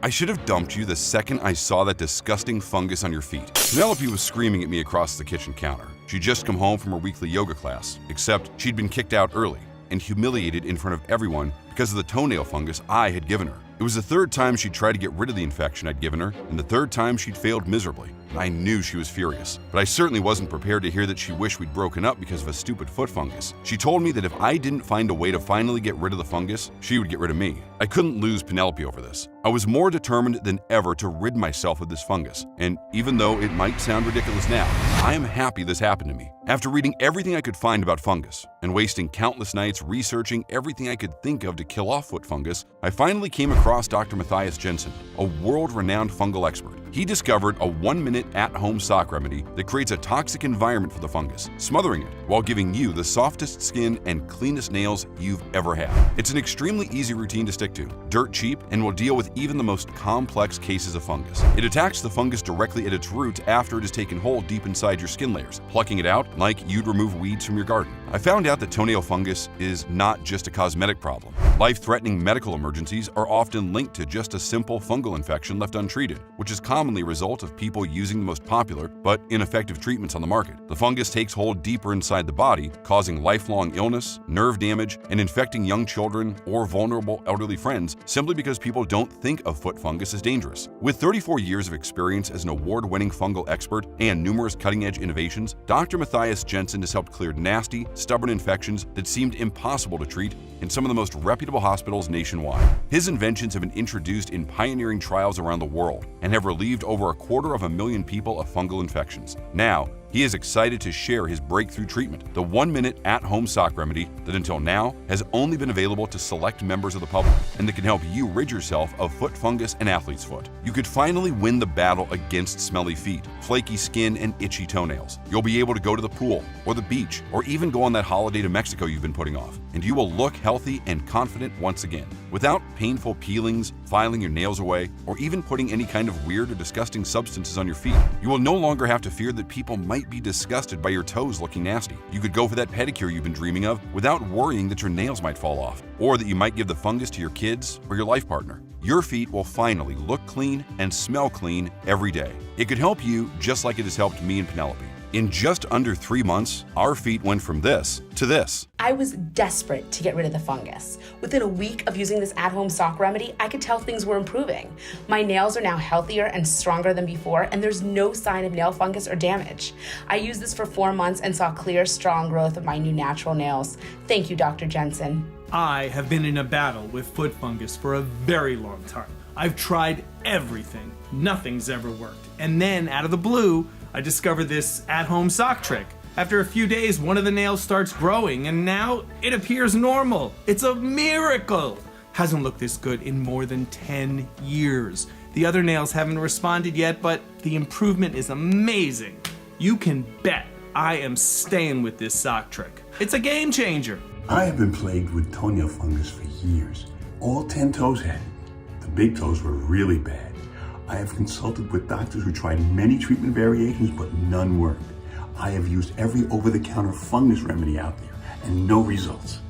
I should have dumped you the second I saw that disgusting fungus on your feet. Penelope was screaming at me across the kitchen counter. She'd just come home from her weekly yoga class, except she'd been kicked out early and humiliated in front of everyone because of the toenail fungus I had given her. It was the third time she'd tried to get rid of the infection I'd given her, and the third time she'd failed miserably. I knew she was furious, but I certainly wasn't prepared to hear that she wished we'd broken up because of a stupid foot fungus. She told me that if I didn't find a way to finally get rid of the fungus, she would get rid of me. I couldn't lose Penelope over this. I was more determined than ever to rid myself of this fungus, and even though it might sound ridiculous now, I am happy this happened to me. After reading everything I could find about fungus and wasting countless nights researching everything I could think of to kill off foot fungus, I finally came across Dr. Matthias Jensen, a world-renowned fungal expert. He discovered a 1-minute at-home sock remedy that creates a toxic environment for the fungus, smothering it while giving you the softest skin and cleanest nails you've ever had. It's an extremely easy routine to stick to, dirt cheap, and will deal with even the most complex cases of fungus. It attacks the fungus directly at its roots after it has taken hold deep inside your skin layers, plucking it out like you'd remove weeds from your garden. I found out that toenail fungus is not just a cosmetic problem. Life-threatening medical emergencies are often linked to just a simple fungal infection left untreated, which is commonly a result of people using the most popular but ineffective treatments on the market. The fungus takes hold deeper inside the body, causing lifelong illness, nerve damage, and infecting young children or vulnerable elderly friends simply because people don't think of foot fungus as dangerous. With 34 years of experience as an award-winning fungal expert and numerous cutting-edge innovations, Dr. Matthias Jensen has helped clear nasty, stubborn infections that seemed impossible to treat in some of the most reputable hospitals nationwide. His inventions have been introduced in pioneering trials around the world and have relieved over 250,000 people of fungal infections. Now, he is excited to share his breakthrough treatment, the 1-minute at-home sock remedy that until now has only been available to select members of the public and that can help you rid yourself of foot fungus and athlete's foot. You could finally win the battle against smelly feet, flaky skin, and itchy toenails. You'll be able to go to the pool or the beach or even go on that holiday to Mexico you've been putting off, and you will look healthy and confident once again, without painful peelings, filing your nails away, or even putting any kind of weird or disgusting substances on your feet. You will no longer have to fear that people might be disgusted by your toes looking nasty. You could go for that pedicure you've been dreaming of without worrying that your nails might fall off, or that you might give the fungus to your kids or your life partner. Your feet will finally look clean and smell clean every day. It could help you just like it has helped me and Penelope. In just under 3 months, our feet went from this to this. I was desperate to get rid of the fungus. Within a week of using this at-home sock remedy, I could tell things were improving. My nails are now healthier and stronger than before, and there's no sign of nail fungus or damage. I used this for 4 months and saw clear, strong growth of my new natural nails. Thank you, Dr. Jensen. I have been in a battle with foot fungus for a very long time. I've tried everything. Nothing's ever worked. And then, out of the blue, I discovered this at-home sock trick. After a few days, one of the nails starts growing, and now it appears normal. It's a miracle! Hasn't looked this good in more than 10 years. The other nails haven't responded yet, but the improvement is amazing. You can bet I am staying with this sock trick. It's a game changer. I have been plagued with toenail fungus for years. All 10 toes had it. The big toes were really bad. I have consulted with doctors who tried many treatment variations, but none worked. I have used every over-the-counter fungus remedy out there, and no results.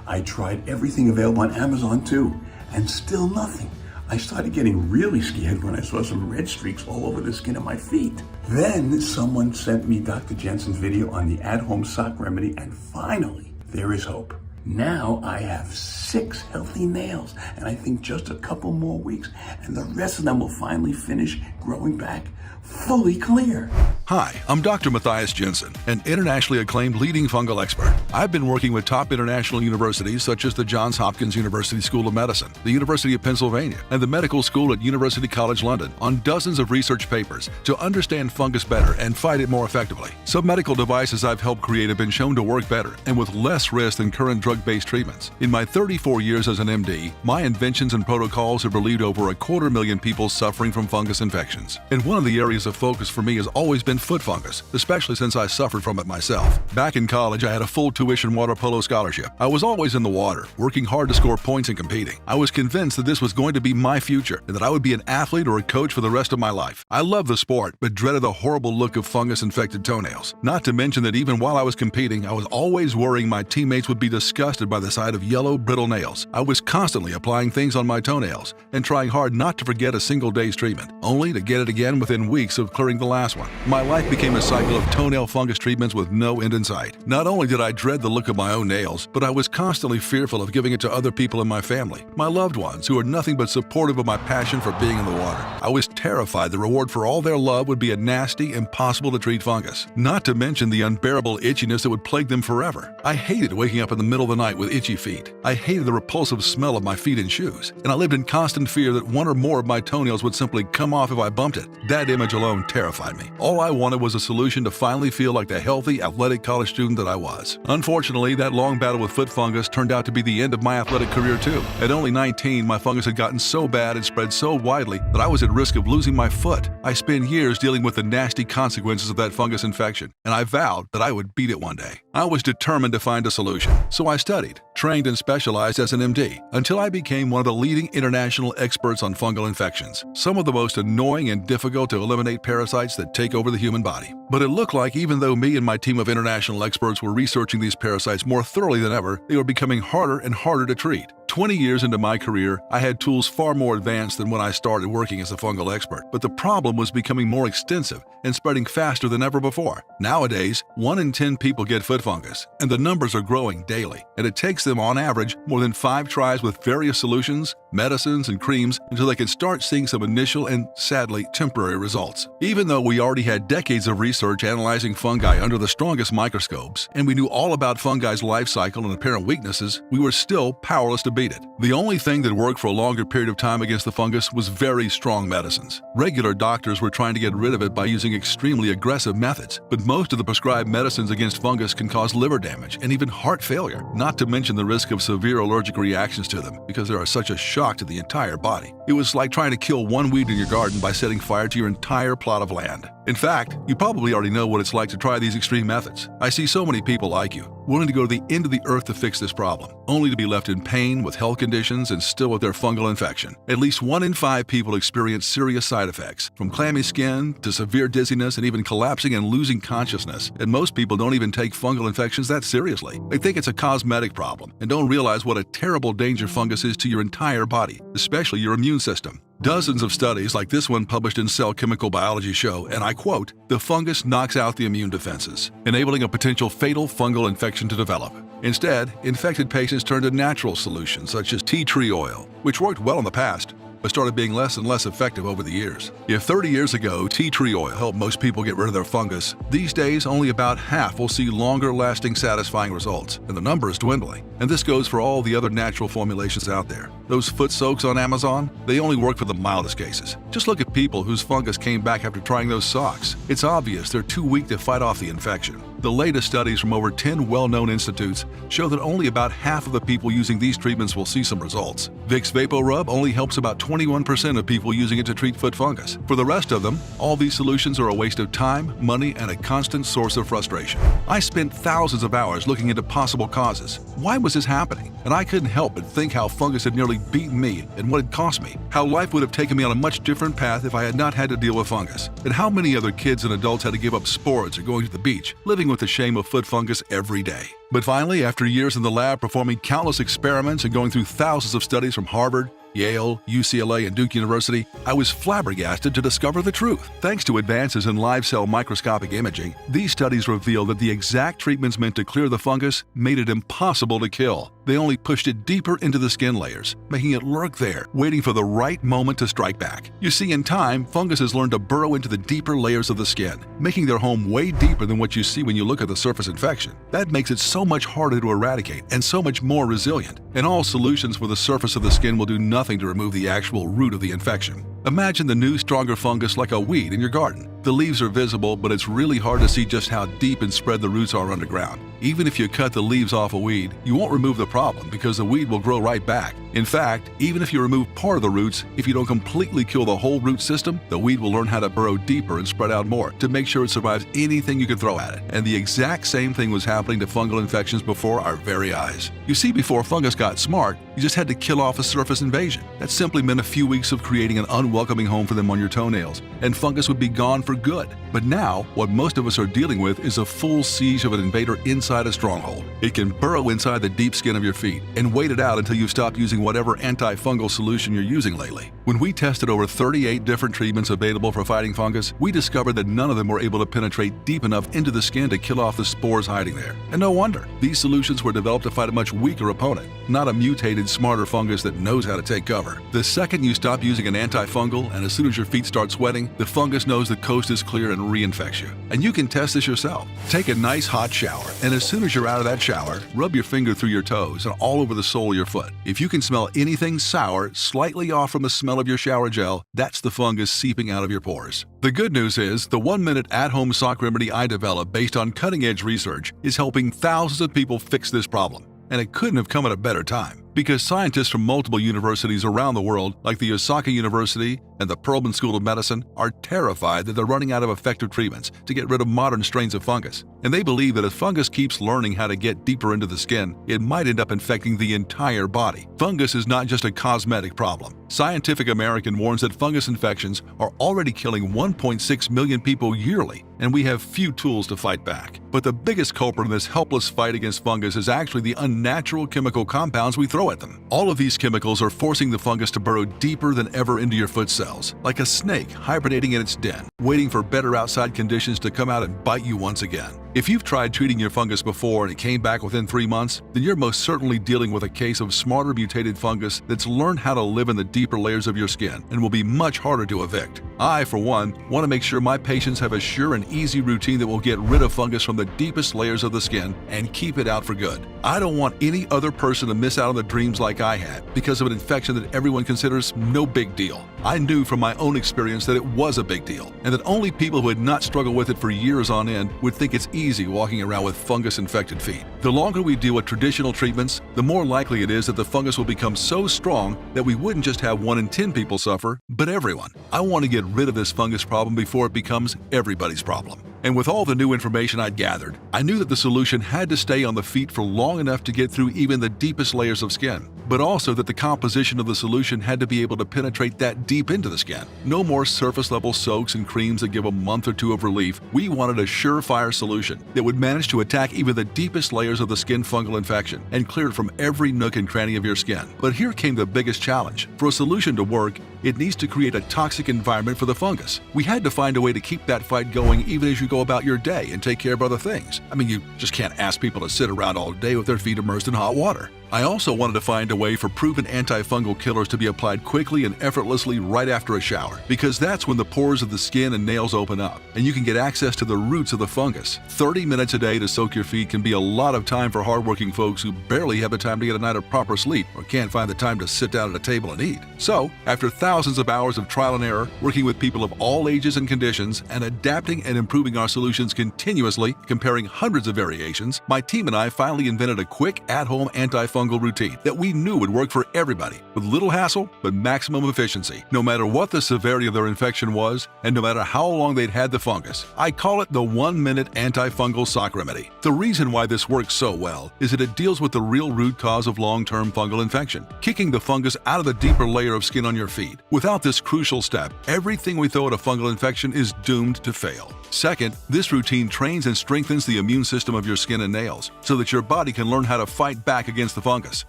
I tried everything available on Amazon too, and still nothing. I started getting really scared when I saw some red streaks all over the skin of my feet. Then someone sent me Dr. Jensen's video on the at-home sock remedy, and finally, there is hope. Now I have 6 healthy nails, and I think just a couple more weeks, and the rest of them will finally finish growing back fully clear. Hi, I'm Dr. Matthias Jensen, an internationally acclaimed leading fungal expert. I've been working with top international universities such as the Johns Hopkins University School of Medicine, the University of Pennsylvania, and the Medical School at University College London on dozens of research papers to understand fungus better and fight it more effectively. Some medical devices I've helped create have been shown to work better and with less risk than current drug-based treatments. In my 34 years as an MD, my inventions and protocols have relieved over 250,000 people suffering from fungus infections. And one of the areas of focus for me has always been foot fungus, especially since I suffered from it myself. Back in college, I had a full tuition water polo scholarship. I was always in the water, working hard to score points and competing. I was convinced that this was going to be my future and that I would be an athlete or a coach for the rest of my life. I loved the sport, but dreaded the horrible look of fungus-infected toenails. Not to mention that even while I was competing, I was always worrying my teammates would be disgusted disgusted by the sight of yellow, brittle nails. I was constantly applying things on my toenails and trying hard not to forget a single day's treatment, only to get it again within weeks of clearing the last one. My life became a cycle of toenail fungus treatments with no end in sight. Not only did I dread the look of my own nails, but I was constantly fearful of giving it to other people in my family, my loved ones, who are nothing but supportive of my passion for being in the water. I was terrified the reward for all their love would be a nasty, impossible-to-treat fungus, not to mention the unbearable itchiness that would plague them forever. I hated waking up in the middle of the night with itchy feet. I hated the repulsive smell of my feet in shoes, and I lived in constant fear that one or more of my toenails would simply come off if I bumped it. That image alone terrified me. All I wanted was a solution to finally feel like the healthy, athletic college student that I was. Unfortunately, that long battle with foot fungus turned out to be the end of my athletic career too. At only 19, my fungus had gotten so bad and spread so widely that I was at risk of losing my foot. I spent years dealing with the nasty consequences of that fungus infection, and I vowed that I would beat it one day. I was determined to find a solution, so I studied, trained, and specialized as an MD until I became one of the leading international experts on fungal infections, some of the most annoying and difficult to eliminate parasites that take over the human body. But it looked like even though me and my team of international experts were researching these parasites more thoroughly than ever, they were becoming harder and harder to treat. 20 years into my career, I had tools far more advanced than when I started working as a fungal expert, but the problem was becoming more extensive and spreading faster than ever before. Nowadays, 1 in 10 people get foot fungus, and the numbers are growing daily, and it takes them on average more than 5 tries with various solutions, medicines, and creams until they can start seeing some initial and, sadly, temporary results. Even though we already had decades of research analyzing fungi under the strongest microscopes, and we knew all about fungi's life cycle and apparent weaknesses, we were still powerless to beat it. The only thing that worked for a longer period of time against the fungus was very strong medicines. Regular doctors were trying to get rid of it by using extremely aggressive methods, but most of the prescribed medicines against fungus can cause liver damage and even heart failure, not to mention the risk of severe allergic reactions to them because they are such a shock to the entire body. It was like trying to kill one weed in your garden by setting fire to your entire plot of land. In fact, you probably already know what it's like to try these extreme methods. I see so many people like you, willing to go to the end of the earth to fix this problem, only to be left in pain with health conditions and still with their fungal infection. At least 1 in 5 people experience serious side effects, from clammy skin to severe dizziness and even collapsing and losing consciousness. And most people don't even take fungal infections that seriously. They think it's a cosmetic problem and don't realize what a terrible danger fungus is to your entire body, especially your immune system. Dozens of studies like this one published in Cell Chemical Biology show, and I quote, "The fungus knocks out the immune defenses, enabling a potential fatal fungal infection to develop. Instead, infected patients turn to natural solutions such as tea tree oil, which worked well in the past, but started being less and less effective over the years. If 30 years ago tea tree oil helped most people get rid of their fungus, these days only about half will see longer-lasting satisfying results, and the number is dwindling. And this goes for all the other natural formulations out there. Those foot soaks on Amazon, they only work for the mildest cases. Just look at people whose fungus came back after trying those socks. It's obvious they're too weak to fight off the infection. The latest studies from over 10 well-known institutes show that only about half of the people using these treatments will see some results. Vicks VapoRub only helps about 21% of people using it to treat foot fungus. For the rest of them, all these solutions are a waste of time, money, and a constant source of frustration. I spent thousands of hours looking into possible causes. Why was this happening? And I couldn't help but think how fungus had nearly beaten me and what it cost me. How life would have taken me on a much different path if I had not had to deal with fungus. And how many other kids and adults had to give up sports or going to the beach, living with the shame of foot fungus every day. But finally, after years in the lab performing countless experiments and going through thousands of studies from Harvard, Yale, UCLA, and Duke University, I was flabbergasted to discover the truth. Thanks to advances in live cell microscopic imaging, these studies revealed that the exact treatments meant to clear the fungus made it impossible to kill. They only pushed it deeper into the skin layers, making it lurk there, waiting for the right moment to strike back. You see, in time, fungus has learned to burrow into the deeper layers of the skin, making their home way deeper than what you see when you look at the surface infection. That makes it so much harder to eradicate and so much more resilient. And all solutions for the surface of the skin will do nothing to remove the actual root of the infection. Imagine the new, stronger fungus like a weed in your garden. The leaves are visible, but it's really hard to see just how deep and spread the roots are underground. Even if you cut the leaves off a weed, you won't remove the problem because the weed will grow right back. In fact, even if you remove part of the roots, if you don't completely kill the whole root system, the weed will learn how to burrow deeper and spread out more to make sure it survives anything you can throw at it. And the exact same thing was happening to fungal infections before our very eyes. You see, before fungus got smart, you just had to kill off a surface invasion. That simply meant a few weeks of creating an unwelcoming home for them on your toenails, and fungus would be gone for good. But now, what most of us are dealing with is a full siege of an invader inside inside a stronghold. It can burrow inside the deep skin of your feet and wait it out until you've stopped using whatever antifungal solution you're using lately. When we tested over 38 different treatments available for fighting fungus, we discovered that none of them were able to penetrate deep enough into the skin to kill off the spores hiding there. And no wonder. These solutions were developed to fight a much weaker opponent, not a mutated, smarter fungus that knows how to take cover. The second you stop using an antifungal and as soon as your feet start sweating, the fungus knows the coast is clear and reinfects you. And you can test this yourself. Take a nice hot shower, and as soon as you're out of that shower, rub your finger through your toes and all over the sole of your foot. If you can smell anything sour, slightly off from the smell of your shower gel, that's the fungus seeping out of your pores. The good news is, the 1-minute at-home sock remedy I developed based on cutting-edge research is helping thousands of people fix this problem. And it couldn't have come at a better time, because scientists from multiple universities around the world, like the Osaka University and the Perelman School of Medicine, are terrified that they're running out of effective treatments to get rid of modern strains of fungus. And they believe that if fungus keeps learning how to get deeper into the skin, it might end up infecting the entire body. Fungus is not just a cosmetic problem. Scientific American warns that fungus infections are already killing 1.6 million people yearly, and we have few tools to fight back. But the biggest culprit in this helpless fight against fungus is actually the unnatural chemical compounds we throw at them. All of these chemicals are forcing the fungus to burrow deeper than ever into your foot cells, like a snake hibernating in its den, waiting for better outside conditions to come out and bite you once again. If you've tried treating your fungus before and it came back within 3 months, then you're most certainly dealing with a case of smarter mutated fungus that's learned how to live in the deeper layers of your skin and will be much harder to evict. I, for one, want to make sure my patients have a sure and easy routine that will get rid of fungus from the deepest layers of the skin and keep it out for good. I don't want any other person to miss out on the dreams like I had because of an infection that everyone considers no big deal. I knew from my own experience that it was a big deal, and that only people who had not struggled with it for years on end would think it's easy walking around with fungus-infected feet. The longer we deal with traditional treatments, the more likely it is that the fungus will become so strong that we wouldn't just have 1 in 10 people suffer, but everyone. I want to get rid of this fungus problem before it becomes everybody's problem. And with all the new information I'd gathered, I knew that the solution had to stay on the feet for long enough to get through even the deepest layers of skin, but also that the composition of the solution had to be able to penetrate that deep into the skin. No more surface-level soaks and creams that give a month or 2 of relief. We wanted a surefire solution that would manage to attack even the deepest layers of the skin fungal infection and clear it from every nook and cranny of your skin. But here came the biggest challenge. For a solution to work, it needs to create a toxic environment for the fungus. We had to find a way to keep that fight going even as you go about your day and take care of other things. I mean, you just can't ask people to sit around all day with their feet immersed in hot water. I also wanted to find a way for proven antifungal killers to be applied quickly and effortlessly right after a shower, because that's when the pores of the skin and nails open up, and you can get access to the roots of the fungus. 30 minutes a day to soak your feet can be a lot of time for hardworking folks who barely have the time to get a night of proper sleep or can't find the time to sit down at a table and eat. So, after thousands of hours of trial and error, working with people of all ages and conditions, and adapting and improving our solutions continuously, comparing hundreds of variations, my team and I finally invented a quick, at-home antifungal routine that we knew would work for everybody, with little hassle but maximum efficiency, no matter what the severity of their infection was and no matter how long they'd had the fungus. I call it the 1-minute antifungal sock remedy. The reason why this works so well is that it deals with the real root cause of long-term fungal infection, kicking the fungus out of the deeper layer of skin on your feet. Without this crucial step, everything we throw at a fungal infection is doomed to fail. Second, this routine trains and strengthens the immune system of your skin and nails so that your body can learn how to fight back against the fungus.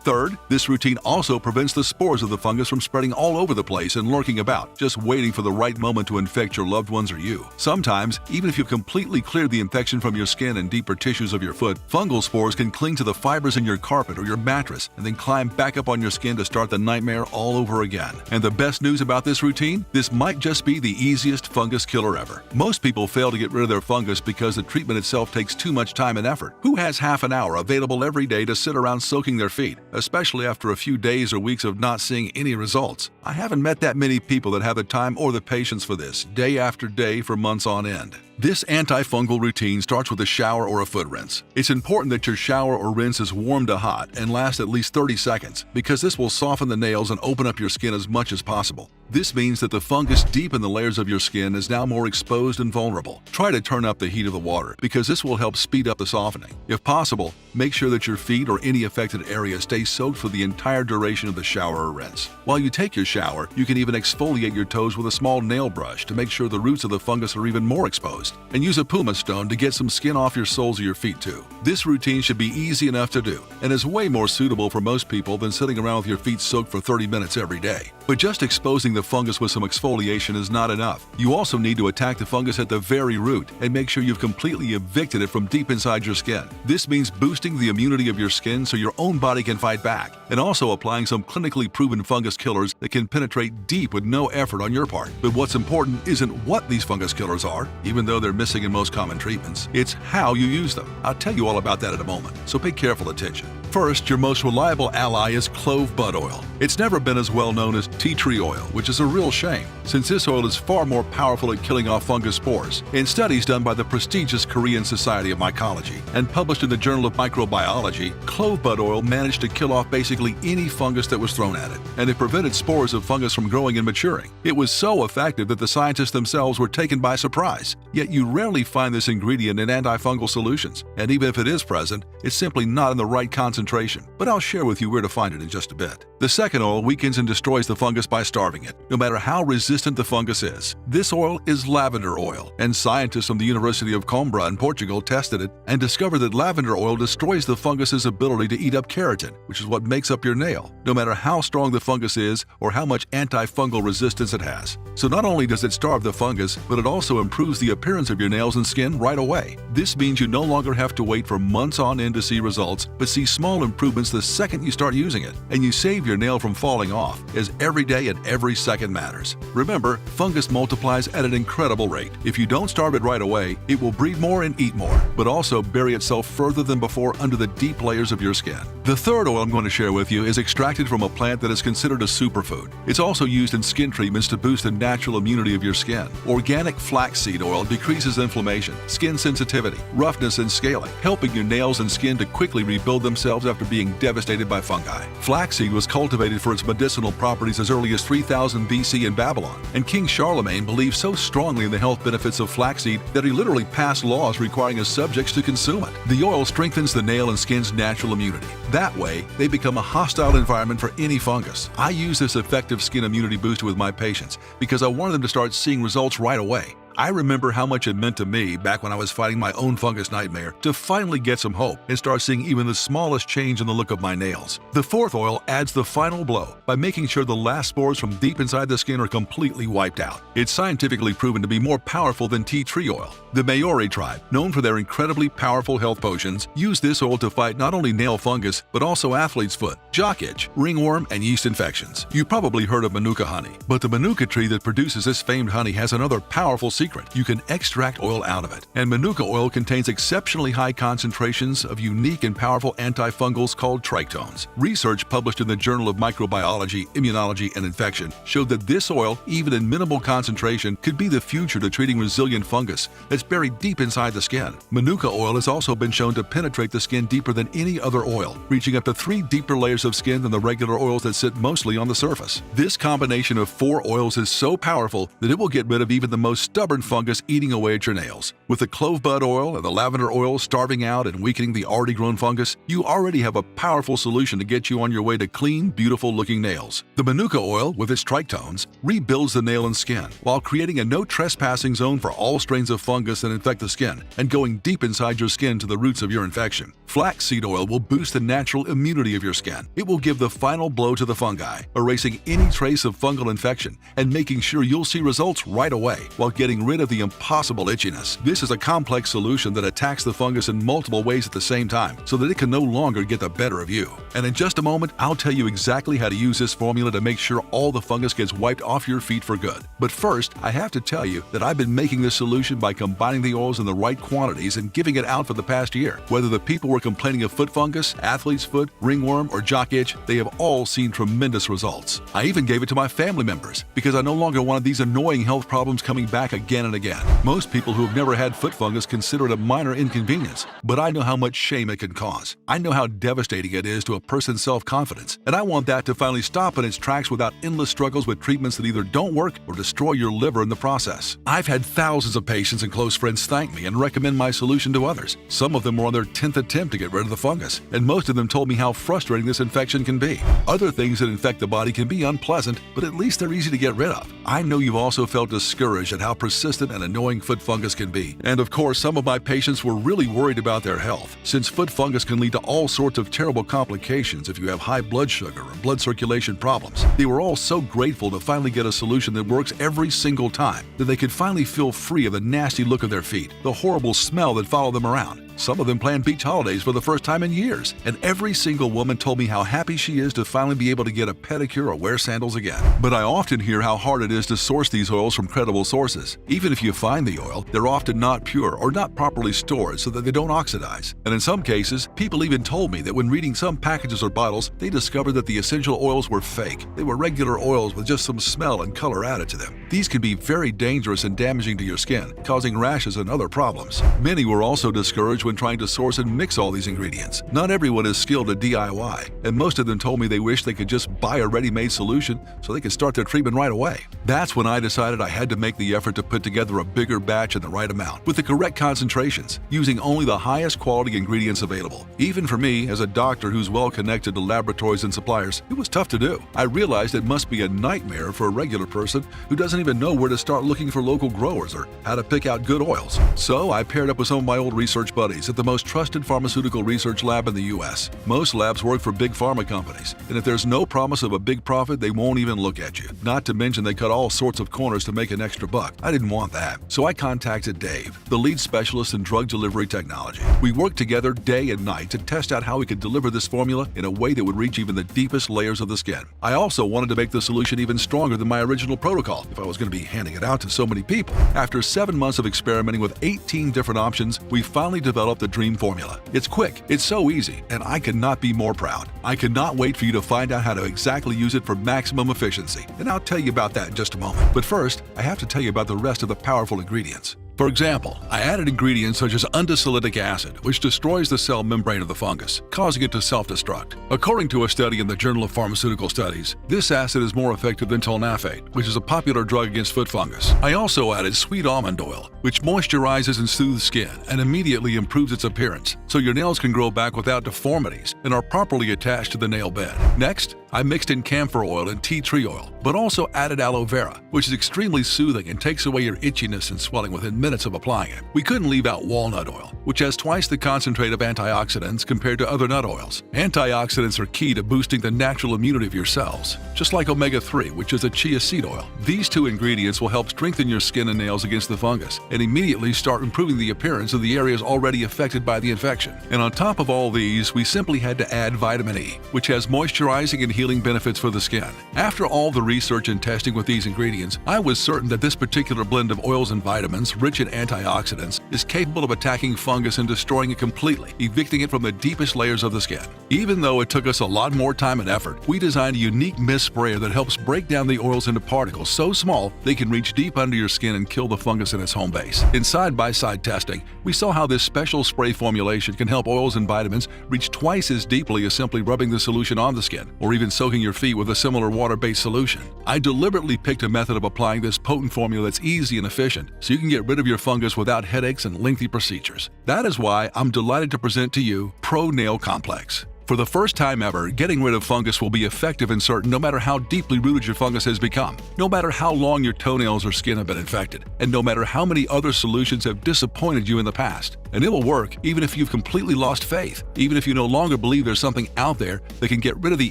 Third, this routine also prevents the spores of the fungus from spreading all over the place and lurking about, just waiting for the right moment to infect your loved ones or you. Sometimes, even if you've completely cleared the infection from your skin and deeper tissues of your foot, fungal spores can cling to the fibers in your carpet or your mattress and then climb back up on your skin to start the nightmare all over again. And the best news about this routine? This might just be the easiest fungus killer ever. Most people fail to get rid of their fungus because the treatment itself takes too much time and effort. Who has half an hour available every day to sit around soaking their feet, especially after a few days or weeks of not seeing any results? I haven't met that many people that have the time or the patience for this, day after day for months on end. This antifungal routine starts with a shower or a foot rinse. It's important that your shower or rinse is warm to hot and lasts at least 30 seconds because this will soften the nails and open up your skin as much as possible. This means that the fungus deep in the layers of your skin is now more exposed and vulnerable. Try to turn up the heat of the water because this will help speed up the softening. If possible, make sure that your feet or any affected area stay soaked for the entire duration of the shower or rinse. While you take your shower, you can even exfoliate your toes with a small nail brush to make sure the roots of the fungus are even more exposed. toast, and use a pumice stone to get some skin off your soles of your feet too. This routine should be easy enough to do, and is way more suitable for most people than sitting around with your feet soaked for 30 minutes every day. But just exposing the fungus with some exfoliation is not enough. You also need to attack the fungus at the very root and make sure you've completely evicted it from deep inside your skin. This means boosting the immunity of your skin so your own body can fight back, and also applying some clinically proven fungus killers that can penetrate deep with no effort on your part. But what's important isn't what these fungus killers are, even though they're missing in most common treatments. It's how you use them. I'll tell you all about that in a moment, so pay careful attention. First, your most reliable ally is clove bud oil. It's never been as well known as tea tree oil, which is a real shame, since this oil is far more powerful at killing off fungus spores. In studies done by the prestigious Korean Society of Mycology and published in the Journal of Microbiology, clove bud oil managed to kill off basically any fungus that was thrown at it, and it prevented spores of fungus from growing and maturing. It was so effective that the scientists themselves were taken by surprise. Yet you rarely find this ingredient in antifungal solutions, and even if it is present, it's simply not in the right concentration. But I'll share with you where to find it in just a bit. The second oil weakens and destroys the fungus by starving it, no matter how resistant the fungus is. This oil is lavender oil, and scientists from the University of Coimbra in Portugal tested it and discovered that lavender oil destroys the fungus's ability to eat up keratin, which is what makes up your nail, no matter how strong the fungus is or how much antifungal resistance it has. So not only does it starve the fungus, but it also improves the appearance of your nails and skin right away. This means you no longer have to wait for months on end to see results, but see small improvements the second you start using it, and you save your nail from falling off, as every day and every second matters. Remember, fungus multiplies at an incredible rate. If you don't starve it right away, it will breed more and eat more, but also bury itself further than before under the deep layers of your skin. The third oil I'm going to share with you is extracted from a plant that is considered a superfood. It's also used in skin treatments to boost the natural immunity of your skin. Organic flaxseed oil decreases inflammation, skin sensitivity, roughness, and scaling, helping your nails and skin to quickly rebuild themselves after being devastated by fungi. Flaxseed was cultivated for its medicinal properties as early as 3000 BC in Babylon, and King Charlemagne believed so strongly in the health benefits of flaxseed that he literally passed laws requiring his subjects to consume it. The oil strengthens the nail and skin's natural immunity. That way, they become a hostile environment for any fungus. I use this effective skin immunity booster with my patients because I wanted them to start seeing results right away. I remember how much it meant to me back when I was fighting my own fungus nightmare to finally get some hope and start seeing even the smallest change in the look of my nails. The fourth oil adds the final blow by making sure the last spores from deep inside the skin are completely wiped out. It's scientifically proven to be more powerful than tea tree oil. The Maori tribe, known for their incredibly powerful health potions, use this oil to fight not only nail fungus, but also athlete's foot, jock itch, ringworm, and yeast infections. You probably heard of Manuka honey, but the Manuka tree that produces this famed honey has another powerful secret. You can extract oil out of it, and Manuka oil contains exceptionally high concentrations of unique and powerful antifungals called trichones. Research published in the Journal of Microbiology, Immunology, and Infection showed that this oil, even in minimal concentration, could be the future to treating resilient fungus that's buried deep inside the skin. Manuka oil has also been shown to penetrate the skin deeper than any other oil, reaching up to 3 deeper layers of skin than the regular oils that sit mostly on the surface. This combination of 4 oils is so powerful that it will get rid of even the most stubborn fungus eating away at your nails. With the clove bud oil and the lavender oil starving out and weakening the already grown fungus, you already have a powerful solution to get you on your way to clean, beautiful looking nails. The Manuka oil, with its trichones, rebuilds the nail and skin while creating a no trespassing zone for all strains of fungus that infect the skin and going deep inside your skin to the roots of your infection. Flaxseed oil will boost the natural immunity of your skin. It will give the final blow to the fungi, erasing any trace of fungal infection and making sure you'll see results right away while getting rid of the impossible itchiness. This is a complex solution that attacks the fungus in multiple ways at the same time so that it can no longer get the better of you. And in just a moment, I'll tell you exactly how to use this formula to make sure all the fungus gets wiped off your feet for good. But first, I have to tell you that I've been making this solution by combining the oils in the right quantities and giving it out for the past year. Whether the people were complaining of foot fungus, athlete's foot, ringworm, or jock itch, they have all seen tremendous results. I even gave it to my family members because I no longer wanted these annoying health problems coming back again and again. Most people who have never had foot fungus consider it a minor inconvenience, but I know how much shame it can cause. I know how devastating it is to a person's self-confidence, and I want that to finally stop in its tracks without endless struggles with treatments that either don't work or destroy your liver in the process. I've had thousands of patients and close friends thank me and recommend my solution to others. Some of them were on their 10th attempt to get rid of the fungus, and most of them told me how frustrating this infection can be. Other things that infect the body can be unpleasant, but at least they're easy to get rid of. I know you've also felt discouraged at how persistent persistent and annoying foot fungus can be. And of course, some of my patients were really worried about their health, since foot fungus can lead to all sorts of terrible complications if you have high blood sugar or blood circulation problems. They were all so grateful to finally get a solution that works every single time, that they could finally feel free of the nasty look of their feet, the horrible smell that followed them around. Some of them planned beach holidays for the first time in years, and every single woman told me how happy she is to finally be able to get a pedicure or wear sandals again. But I often hear how hard it is to source these oils from credible sources. Even if you find the oil, they're often not pure or not properly stored so that they don't oxidize. And in some cases, people even told me that when reading some packages or bottles, they discovered that the essential oils were fake. They were regular oils with just some smell and color added to them. These can be very dangerous and damaging to your skin, causing rashes and other problems. Many were also discouraged when trying to source and mix all these ingredients. Not everyone is skilled at DIY, and most of them told me they wish they could just buy a ready-made solution so they could start their treatment right away. That's when I decided I had to make the effort to put together a bigger batch in the right amount, with the correct concentrations, using only the highest quality ingredients available. Even for me, as a doctor who's well connected to laboratories and suppliers, it was tough to do. I realized it must be a nightmare for a regular person who doesn't even know where to start looking for local growers or how to pick out good oils. So I paired up with some of my old research buddies at the most trusted pharmaceutical research lab in the U.S. Most labs work for big pharma companies, and if there's no promise of a big profit, they won't even look at you. Not to mention they cut all sorts of corners to make an extra buck. I didn't want that. So I contacted Dave, the lead specialist in drug delivery technology. We worked together day and night to test out how we could deliver this formula in a way that would reach even the deepest layers of the skin. I also wanted to make the solution even stronger than my original protocol if I was going to be handing it out to so many people. After 7 months of experimenting with 18 different options, we finally developed the dream formula. It's quick, it's so easy, and I could not be more proud. I cannot wait for you to find out how to exactly use it for maximum efficiency, and I'll tell you about that in just a moment. But first, I have to tell you about the rest of the powerful ingredients. For example, I added ingredients such as undecyllitic acid, which destroys the cell membrane of the fungus, causing it to self-destruct. According to a study in the Journal of Pharmaceutical Studies, this acid is more effective than tolnafate, which is a popular drug against foot fungus. I also added sweet almond oil, which moisturizes and soothes skin and immediately improves its appearance, so your nails can grow back without deformities and are properly attached to the nail bed. Next, I mixed in camphor oil and tea tree oil, but also added aloe vera, which is extremely soothing and takes away your itchiness and swelling within minutes of applying it. We couldn't leave out walnut oil, which has twice the concentrate of antioxidants compared to other nut oils. Antioxidants are key to boosting the natural immunity of your cells, just like omega-3, which is a chia seed oil. These two ingredients will help strengthen your skin and nails against the fungus and immediately start improving the appearance of the areas already affected by the infection. And on top of all these, we simply had to add vitamin E, which has moisturizing and healing benefits for the skin. After all the research and testing with these ingredients, I was certain that this particular blend of oils and vitamins, rich in antioxidants, is capable of attacking fungus and destroying it completely, evicting it from the deepest layers of the skin. Even though it took us a lot more time and effort, we designed a unique mist sprayer that helps break down the oils into particles so small they can reach deep under your skin and kill the fungus in its home base. In side-by-side testing, we saw how this special spray formulation can help oils and vitamins reach twice as deeply as simply rubbing the solution on the skin, or even soaking your feet with a similar water-based solution. I deliberately picked a method of applying this potent formula that's easy and efficient, so you can get rid of your fungus without headaches and lengthy procedures. That is why I'm delighted to present to you ProNail Complex. For the first time ever, getting rid of fungus will be effective and certain no matter how deeply rooted your fungus has become, no matter how long your toenails or skin have been infected, and no matter how many other solutions have disappointed you in the past. And it will work even if you've completely lost faith, even if you no longer believe there's something out there that can get rid of the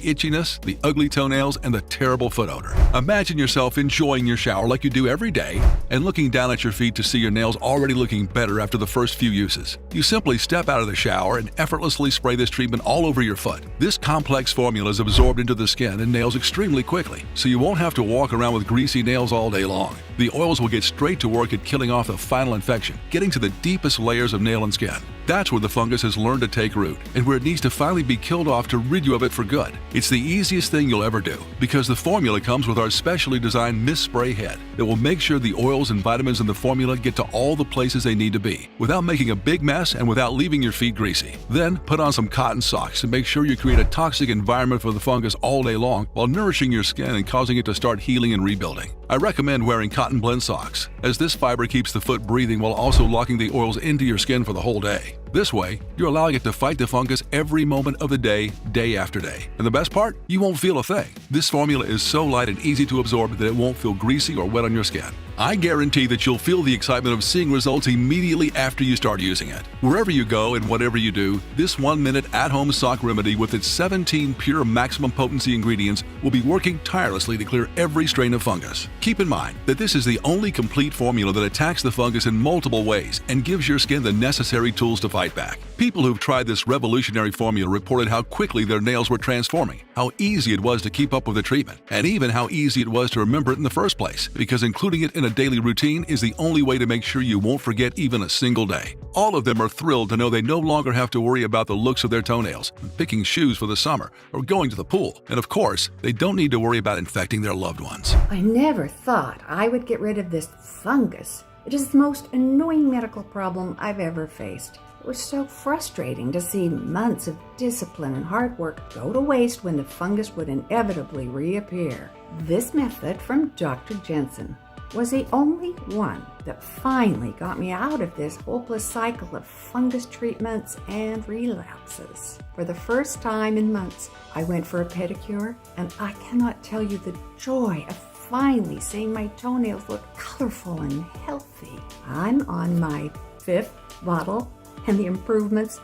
itchiness, the ugly toenails, and the terrible foot odor. Imagine yourself enjoying your shower like you do every day and looking down at your feet to see your nails already looking better after the first few uses. You simply step out of the shower and effortlessly spray this treatment all over your foot. This complex formula is absorbed into the skin and nails extremely quickly, so you won't have to walk around with greasy nails all day long. The oils will get straight to work at killing off the final infection, getting to the deepest layers of nail and skin. That's where the fungus has learned to take root, and where it needs to finally be killed off to rid you of it for good. It's the easiest thing you'll ever do, because the formula comes with our specially designed mist spray head that will make sure the oils and vitamins in the formula get to all the places they need to be, without making a big mess and without leaving your feet greasy. Then put on some cotton socks to make sure you create a toxic environment for the fungus all day long while nourishing your skin and causing it to start healing and rebuilding. I recommend wearing cotton blend socks, as this fiber keeps the foot breathing while also locking the oils into your skin for the whole day. This way, you're allowing it to fight the fungus every moment of the day, day after day. And the best part? You won't feel a thing. This formula is so light and easy to absorb that it won't feel greasy or wet on your skin. I guarantee that you'll feel the excitement of seeing results immediately after you start using it. Wherever you go and whatever you do, this 1-minute at-home sock remedy with its 17 pure maximum potency ingredients will be working tirelessly to clear every strain of fungus. Keep in mind that this is the only complete formula that attacks the fungus in multiple ways and gives your skin the necessary tools to fight back. People who've tried this revolutionary formula reported how quickly their nails were transforming, how easy it was to keep up with the treatment, and even how easy it was to remember it in the first place, because including it in a daily routine is the only way to make sure you won't forget even a single day. All of them are thrilled to know they no longer have to worry about the looks of their toenails, picking shoes for the summer, or going to the pool. And of course, they don't need to worry about infecting their loved ones. I never thought I would get rid of this fungus. It is the most annoying medical problem I've ever faced. It was so frustrating to see months of discipline and hard work go to waste when the fungus would inevitably reappear. This method from Dr. Jensen was the only one that finally got me out of this hopeless cycle of fungus treatments and relapses. For the first time in months, I went for a pedicure, and I cannot tell you the joy of finally seeing my toenails look colorful and healthy. I'm on my 5th bottle, and the improvements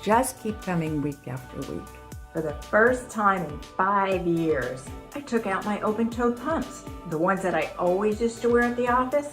just keep coming week after week. For the first time in 5 years, I took out my open-toed pumps, the ones that I always used to wear at the office,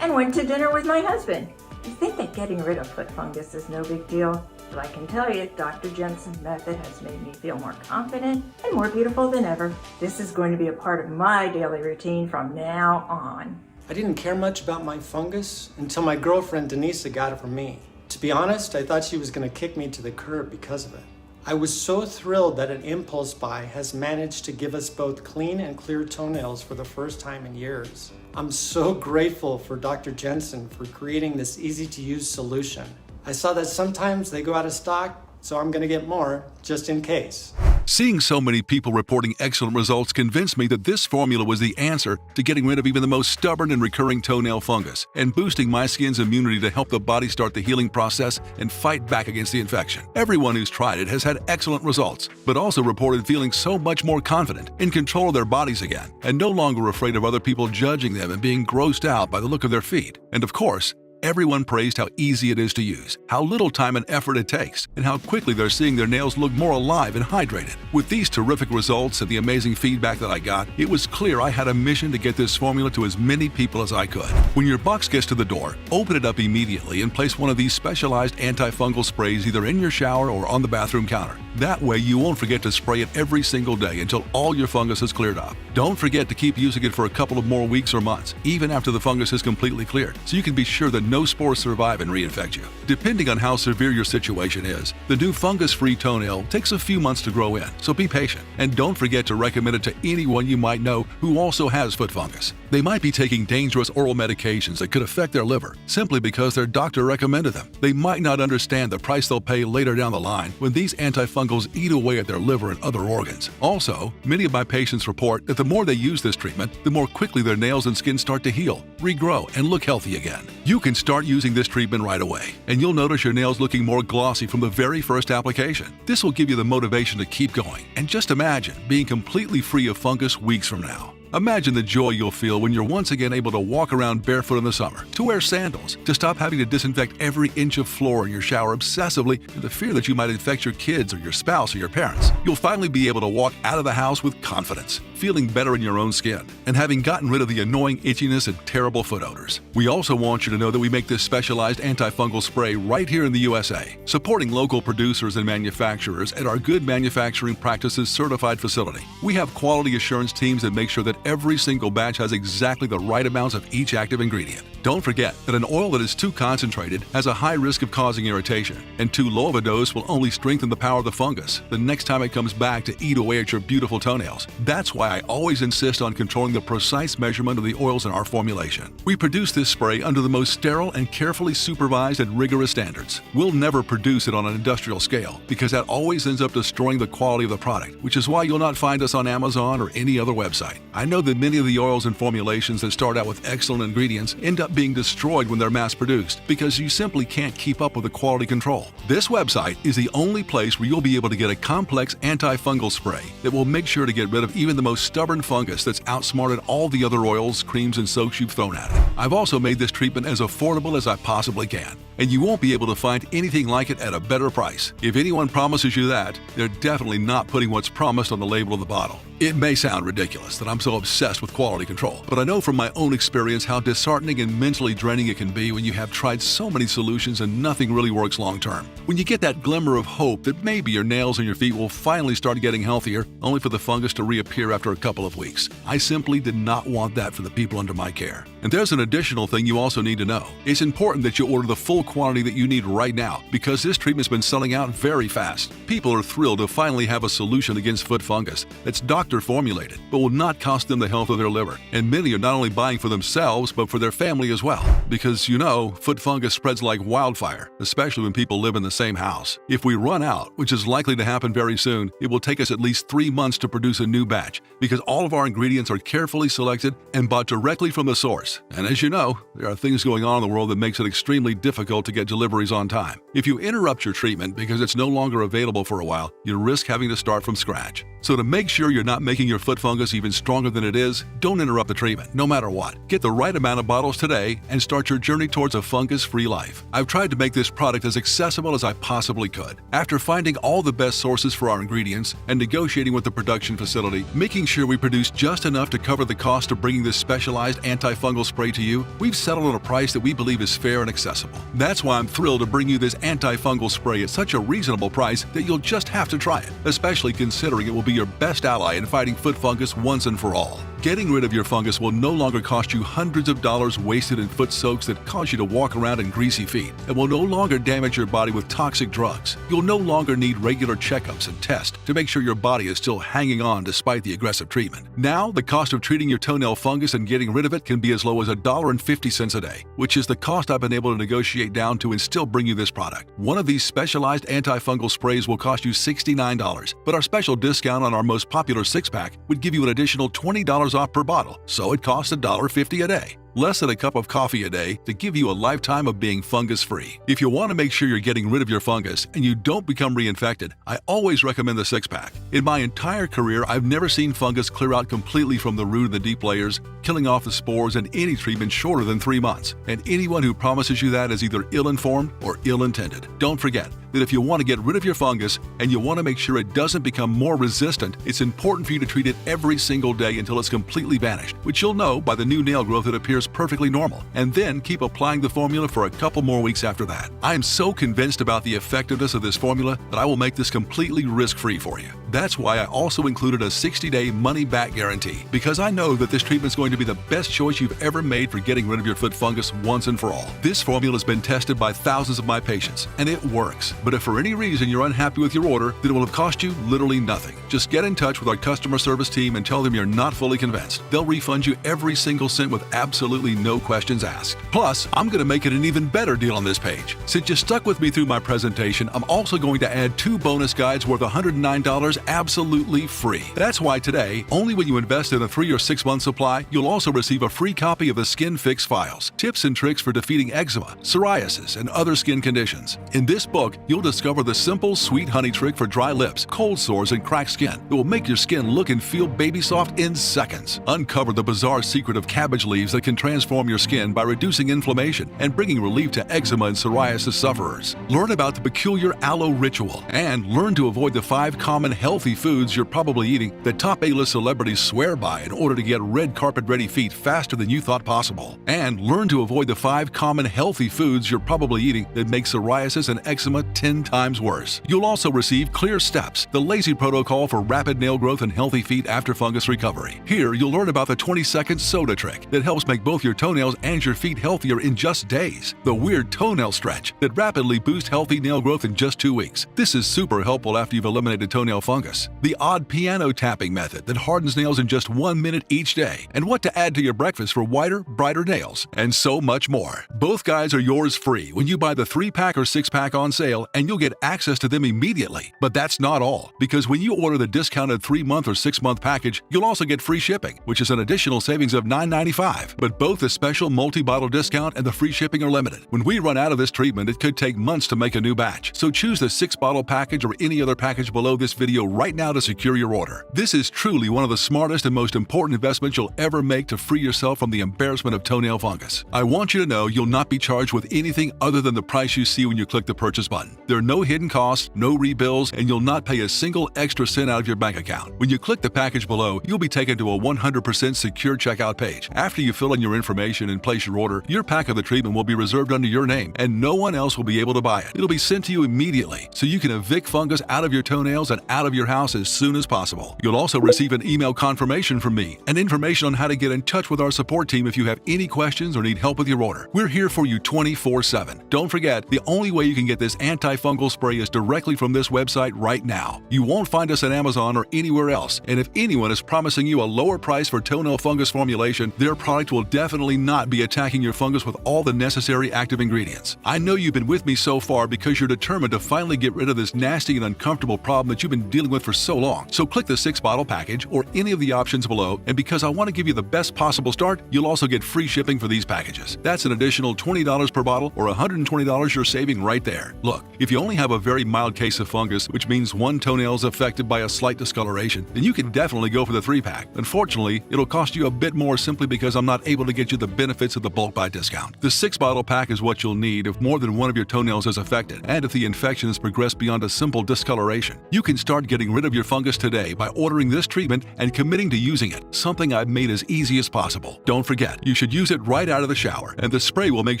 and went to dinner with my husband. You think that getting rid of foot fungus is no big deal, but I can tell you Dr. Jensen's method has made me feel more confident and more beautiful than ever. This is going to be a part of my daily routine from now on. I didn't care much about my fungus until my girlfriend Denisa got it from me. To be honest, I thought she was going to kick me to the curb because of it. I was so thrilled that an impulse buy has managed to give us both clean and clear toenails for the first time in years. I'm so grateful for Dr. Jensen for creating this easy-to-use solution. I saw that sometimes they go out of stock, so I'm going to get more just in case. Seeing so many people reporting excellent results convinced me that this formula was the answer to getting rid of even the most stubborn and recurring toenail fungus and boosting my skin's immunity to help the body start the healing process and fight back against the infection. Everyone who's tried it has had excellent results, but also reported feeling so much more confident, in control of their bodies again, and no longer afraid of other people judging them and being grossed out by the look of their feet. And of course, everyone praised how easy it is to use, how little time and effort it takes, and how quickly they're seeing their nails look more alive and hydrated. With these terrific results and the amazing feedback that I got, it was clear I had a mission to get this formula to as many people as I could. When your box gets to the door, open it up immediately and place one of these specialized antifungal sprays either in your shower or on the bathroom counter. That way you won't forget to spray it every single day until all your fungus is cleared up. Don't forget to keep using it for a couple of more weeks or months, even after the fungus is completely cleared, so you can be sure that no spores survive and reinfect you. Depending on how severe your situation is, the new fungus-free toenail takes a few months to grow in, so be patient. And don't forget to recommend it to anyone you might know who also has foot fungus. They might be taking dangerous oral medications that could affect their liver simply because their doctor recommended them. They might not understand the price they'll pay later down the line when these antifungals eat away at their liver and other organs. Also, many of my patients report that the more they use this treatment, the more quickly their nails and skin start to heal, regrow, and look healthy again. You can start using this treatment right away, and you'll notice your nails looking more glossy from the very first application. This will give you the motivation to keep going. And just imagine being completely free of fungus weeks from now. Imagine the joy you'll feel when you're once again able to walk around barefoot in the summer, to wear sandals, to stop having to disinfect every inch of floor in your shower obsessively in the fear that you might infect your kids or your spouse or your parents. You'll finally be able to walk out of the house with confidence, feeling better in your own skin, and having gotten rid of the annoying itchiness and terrible foot odors. We also want you to know that we make this specialized antifungal spray right here in the USA, supporting local producers and manufacturers at our Good Manufacturing Practices certified facility. We have quality assurance teams that make sure that every single batch has exactly the right amounts of each active ingredient. Don't forget that an oil that is too concentrated has a high risk of causing irritation, and too low of a dose will only strengthen the power of the fungus the next time it comes back to eat away at your beautiful toenails. That's why why I always insist on controlling the precise measurement of the oils in our formulation. We produce this spray under the most sterile and carefully supervised and rigorous standards. We'll never produce it on an industrial scale because that always ends up destroying the quality of the product, which is why you'll not find us on Amazon or any other website. I know that many of the oils and formulations that start out with excellent ingredients end up being destroyed when they're mass-produced because you simply can't keep up with the quality control. This website is the only place where you'll be able to get a complex antifungal spray that will make sure to get rid of even the most stubborn fungus that's outsmarted all the other oils, creams, and soaps you've thrown at it. I've also made this treatment as affordable as I possibly can, and you won't be able to find anything like it at a better price. If anyone promises you that, they're definitely not putting what's promised on the label of the bottle. It may sound ridiculous that I'm so obsessed with quality control, but I know from my own experience how disheartening and mentally draining it can be when you have tried so many solutions and nothing really works long term. When you get that glimmer of hope that maybe your nails and your feet will finally start getting healthier, only for the fungus to reappear after a couple of weeks. I simply did not want that for the people under my care. And there's an additional thing you also need to know. It's important that you order the full quantity that you need right now because this treatment's been selling out very fast. People are thrilled to finally have a solution against foot fungus that's doctor formulated, but will not cost them the health of their liver. And many are not only buying for themselves, but for their family as well. Because you know, foot fungus spreads like wildfire, especially when people live in the same house. If we run out, which is likely to happen very soon, it will take us at least 3 months to produce a new batch because all of our ingredients are carefully selected and bought directly from the source. And as you know, there are things going on in the world that makes it extremely difficult to get deliveries on time. If you interrupt your treatment because it's no longer available for a while, you risk having to start from scratch. So to make sure you're not making your foot fungus even stronger than it is, don't interrupt the treatment, no matter what. Get the right amount of bottles today and start your journey towards a fungus-free life. I've tried to make this product as accessible as I possibly could. After finding all the best sources for our ingredients and negotiating with the production facility, making sure we produce just enough to cover the cost of bringing this specialized antifungal spray to you, we've settled on a price that we believe is fair and accessible. That's why I'm thrilled to bring you this antifungal spray at such a reasonable price that you'll just have to try it, especially considering it will be your best ally in fighting foot fungus once and for all. Getting rid of your fungus will no longer cost you hundreds of dollars wasted in foot soaks that cause you to walk around in greasy feet, and will no longer damage your body with toxic drugs. You'll no longer need regular checkups and tests to make sure your body is still hanging on despite the aggressive treatment. Now, the cost of treating your toenail fungus and getting rid of it can be as low as $1.50 a day, which is the cost I've been able to negotiate down to and still bring you this product. One of these specialized antifungal sprays will cost you $69, but our special discount on our most popular 6-pack would give you an additional $20 off per bottle, so it costs $1.50 a day. Less than a cup of coffee a day to give you a lifetime of being fungus-free. If you want to make sure you're getting rid of your fungus and you don't become reinfected, I always recommend the 6-pack. In my entire career, I've never seen fungus clear out completely from the root and the deep layers, killing off the spores in any treatment shorter than 3 months. And anyone who promises you that is either ill-informed or ill-intended. Don't forget that if you want to get rid of your fungus and you want to make sure it doesn't become more resistant, it's important for you to treat it every single day until it's completely vanished, which you'll know by the new nail growth that appears perfectly normal, and then keep applying the formula for a couple more weeks after that. I am so convinced about the effectiveness of this formula that I will make this completely risk-free for you. That's why I also included a 60-day money-back guarantee, because I know that this treatment is going to be the best choice you've ever made for getting rid of your foot fungus once and for all. This formula has been tested by thousands of my patients, and it works. But if for any reason you're unhappy with your order, then it will have cost you literally nothing. Just get in touch with our customer service team and tell them you're not fully convinced. They'll refund you every single cent with absolutely no questions asked. Plus, I'm going to make it an even better deal on this page. Since you stuck with me through my presentation, I'm also going to add 2 bonus guides worth $109 absolutely free. That's why today, only when you invest in a 3 or 6 month supply, you'll also receive a free copy of the Skin Fix Files, tips and tricks for defeating eczema, psoriasis, and other skin conditions. In this book, you'll discover the simple, sweet honey trick for dry lips, cold sores, and cracked skin that will make your skin look and feel baby soft in seconds. Uncover the bizarre secret of cabbage leaves that can transform your skin by reducing inflammation and bringing relief to eczema and psoriasis sufferers. Learn about the peculiar aloe ritual and learn to avoid the 5 common healthy foods you're probably eating that top A-list celebrities swear by in order to get red carpet-ready feet faster than you thought possible. And learn to avoid the 5 common healthy foods you're probably eating that make psoriasis and eczema 10 times worse. You'll also receive Clear Steps, the lazy protocol for rapid nail growth and healthy feet after fungus recovery. Here, you'll learn about the 20-second soda trick that helps make both your toenails and your feet healthier in just days. The weird toenail stretch that rapidly boosts healthy nail growth in just 2 weeks. This is super helpful after you've eliminated toenail fungus fungus, the odd piano tapping method that hardens nails in just 1 minute each day, and what to add to your breakfast for whiter, brighter nails, and so much more. Both guides are yours free when you buy the 3-pack or 6-pack on sale, and you'll get access to them immediately. But that's not all, because when you order the discounted 3-month or 6-month package, you'll also get free shipping, which is an additional savings of $9.95. But both the special multi-bottle discount and the free shipping are limited. When we run out of this treatment, it could take months to make a new batch. So choose the 6-bottle package or any other package below this video right now to secure your order. This is truly one of the smartest and most important investments you'll ever make to free yourself from the embarrassment of toenail fungus. I want you to know you'll not be charged with anything other than the price you see when you click the purchase button. There are no hidden costs, no rebills, and you'll not pay a single extra cent out of your bank account. When you click the package below, you'll be taken to a 100% secure checkout page. After you fill in your information and place your order, your pack of the treatment will be reserved under your name, and no one else will be able to buy it. It'll be sent to you immediately, so you can evict fungus out of your toenails and out of your house as soon as possible. You'll also receive an email confirmation from me and information on how to get in touch with our support team if you have any questions or need help with your order. We're here for you 24/7. Don't forget, the only way you can get this antifungal spray is directly from this website right now. You won't find us on Amazon or anywhere else, and if anyone is promising you a lower price for toenail fungus formulation, their product will definitely not be attacking your fungus with all the necessary active ingredients. I know you've been with me so far because you're determined to finally get rid of this nasty and uncomfortable problem that you've been dealing with for so long. So click the 6-bottle package or any of the options below, and because I want to give you the best possible start, you'll also get free shipping for these packages. That's an additional $20 per bottle or $120 you're saving right there. Look, if you only have a very mild case of fungus, which means one toenail is affected by a slight discoloration, then you can definitely go for the 3-pack. Unfortunately, it'll cost you a bit more simply because I'm not able to get you the benefits of the bulk buy discount. The 6-bottle pack is what you'll need if more than one of your toenails is affected, and if the infection has progressed beyond a simple discoloration. You can start getting rid of your fungus today by ordering this treatment and committing to using it, something I've made as easy as possible. Don't forget, you should use it right out of the shower, and the spray will make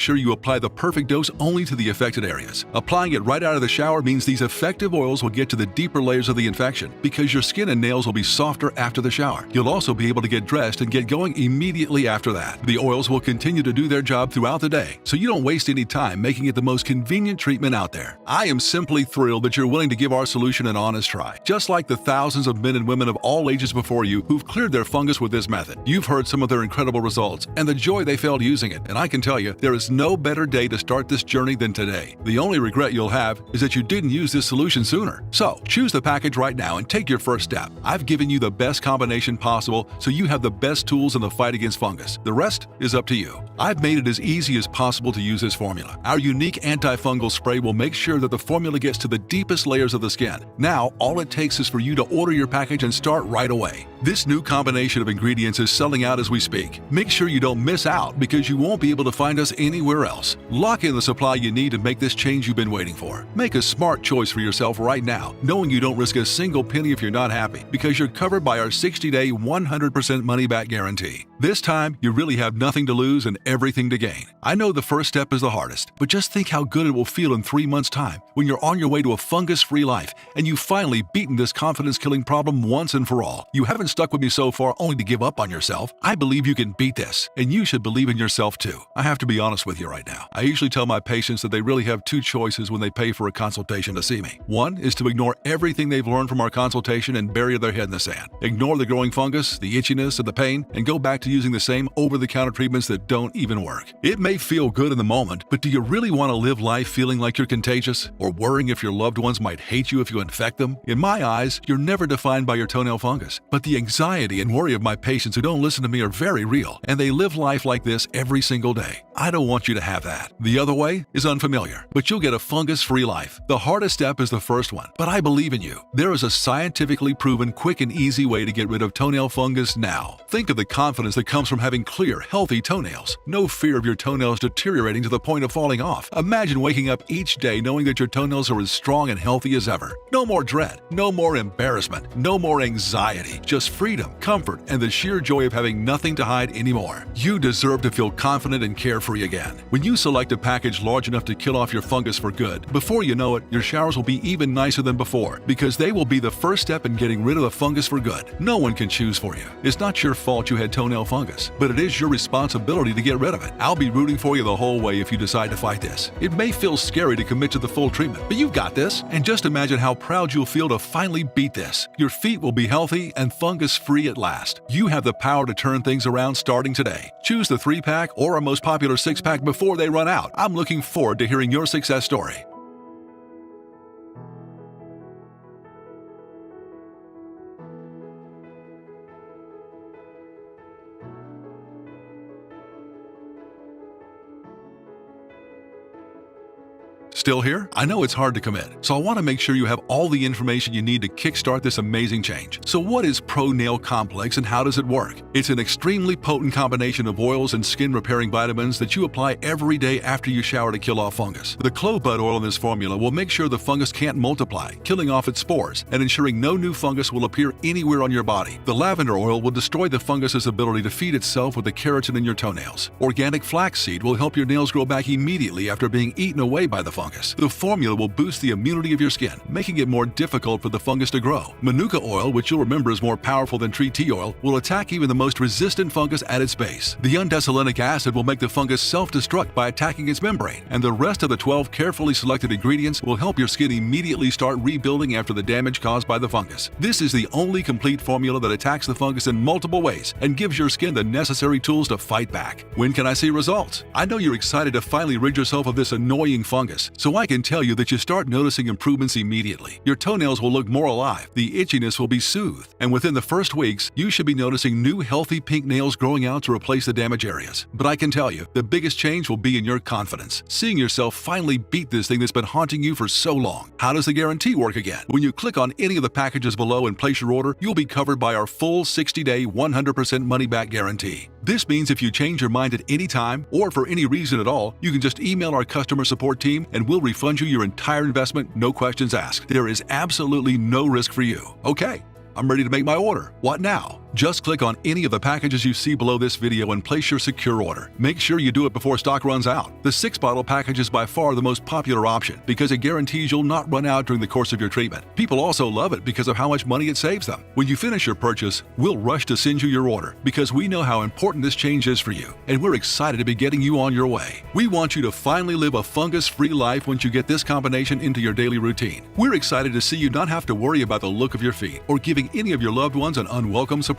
sure you apply the perfect dose only to the affected areas. Applying it right out of the shower means these effective oils will get to the deeper layers of the infection because your skin and nails will be softer after the shower. You'll also be able to get dressed and get going immediately after that. The oils will continue to do their job throughout the day, so you don't waste any time making it the most convenient treatment out there. I am simply thrilled that you're willing to give our solution an honest try. Just like the thousands of men and women of all ages before you who've cleared their fungus with this method. You've heard some of their incredible results and the joy they felt using it, and I can tell you, there is no better day to start this journey than today. The only regret you'll have is that you didn't use this solution sooner. So, choose the package right now and take your first step. I've given you the best combination possible so you have the best tools in the fight against fungus. The rest is up to you. I've made it as easy as possible to use this formula. Our unique antifungal spray will make sure that the formula gets to the deepest layers of the skin. Now, all it takes is for you to order your package and start right away. This new combination of ingredients is selling out as we speak. Make sure you don't miss out because you won't be able to find us anywhere else. Lock in the supply you need to make this change you've been waiting for. Make a smart choice for yourself right now, knowing you don't risk a single penny if you're not happy because you're covered by our 60-day 100% money-back guarantee. This time, you really have nothing to lose and everything to gain. I know the first step is the hardest, but just think how good it will feel in 3 months' time when you're on your way to a fungus-free life and you've finally beaten this confidence-killing problem once and for all. You haven't stuck with me so far only to give up on yourself. I believe you can beat this, and you should believe in yourself too. I have to be honest with you right now. I usually tell my patients that they really have 2 choices when they pay for a consultation to see me. One is to ignore everything they've learned from our consultation and bury their head in the sand. Ignore the growing fungus, the itchiness, and the pain, and go back to using the same over-the-counter treatments that don't even work. It may feel good in the moment, but do you really want to live life feeling like you're contagious or worrying if your loved ones might hate you if you infect them? In my eyes, you're never defined by your toenail fungus, but the anxiety and worry of my patients who don't listen to me are very real, and they live life like this every single day. I don't want you to have that. The other way is unfamiliar, but you'll get a fungus-free life. The hardest step is the first one, but I believe in you. There is a scientifically proven, quick and easy way to get rid of toenail fungus now. Think of the confidence that comes from having clear, healthy toenails. No fear of your toenails deteriorating to the point of falling off. Imagine waking up each day knowing that your toenails are as strong and healthy as ever. No more dread, no more embarrassment, no more anxiety. Just freedom, comfort, and the sheer joy of having nothing to hide anymore. You deserve to feel confident and carefree again. When you select a package large enough to kill off your fungus for good, before you know it, your showers will be even nicer than before, because they will be the first step in getting rid of the fungus for good. No one can choose for you. It's not your fault you had toenail fungus, but it is your responsibility to get rid of it. I'll be rooting for you the whole way if you decide to fight this. It may feel scary to commit to the full treatment, but you've got this. And just imagine how proud you'll feel to finally beat this. Your feet will be healthy and fungus-free at last. You have the power to turn things around starting today. Choose the 3-pack or our most popular 6-pack before they run out. I'm looking forward to hearing your success story. Still here? I know it's hard to commit, so I want to make sure you have all the information you need to kickstart this amazing change. So what is ProNail Complex and how does it work? It's an extremely potent combination of oils and skin repairing vitamins that you apply every day after you shower to kill off fungus. The clove bud oil in this formula will make sure the fungus can't multiply, killing off its spores and ensuring no new fungus will appear anywhere on your body. The lavender oil will destroy the fungus's ability to feed itself with the keratin in your toenails. Organic flaxseed will help your nails grow back immediately after being eaten away by the fungus. The formula will boost the immunity of your skin, making it more difficult for the fungus to grow. Manuka oil, which you'll remember is more powerful than tree tea oil, will attack even the most resistant fungus at its base. The undesolinic acid will make the fungus self-destruct by attacking its membrane, and the rest of the 12 carefully selected ingredients will help your skin immediately start rebuilding after the damage caused by the fungus. This is the only complete formula that attacks the fungus in multiple ways and gives your skin the necessary tools to fight back. When can I see results? I know you're excited to finally rid yourself of this annoying fungus, so I can tell you that you start noticing improvements immediately. Your toenails will look more alive, the itchiness will be soothed, and within the first weeks, you should be noticing new healthy pink nails growing out to replace the damaged areas. But I can tell you, the biggest change will be in your confidence, seeing yourself finally beat this thing that's been haunting you for so long. How does the guarantee work again? When you click on any of the packages below and place your order, you'll be covered by our full 60-day, 100% money-back guarantee. This means if you change your mind at any time, or for any reason at all, you can just email our customer support team and we'll refund you your entire investment, no questions asked. There is absolutely no risk for you. Okay, I'm ready to make my order. What now? Just click on any of the packages you see below this video and place your secure order. Make sure you do it before stock runs out. The 6-bottle package is by far the most popular option because it guarantees you'll not run out during the course of your treatment. People also love it because of how much money it saves them. When you finish your purchase, we'll rush to send you your order because we know how important this change is for you, and we're excited to be getting you on your way. We want you to finally live a fungus-free life once you get this combination into your daily routine. We're excited to see you not have to worry about the look of your feet or giving any of your loved ones an unwelcome surprise.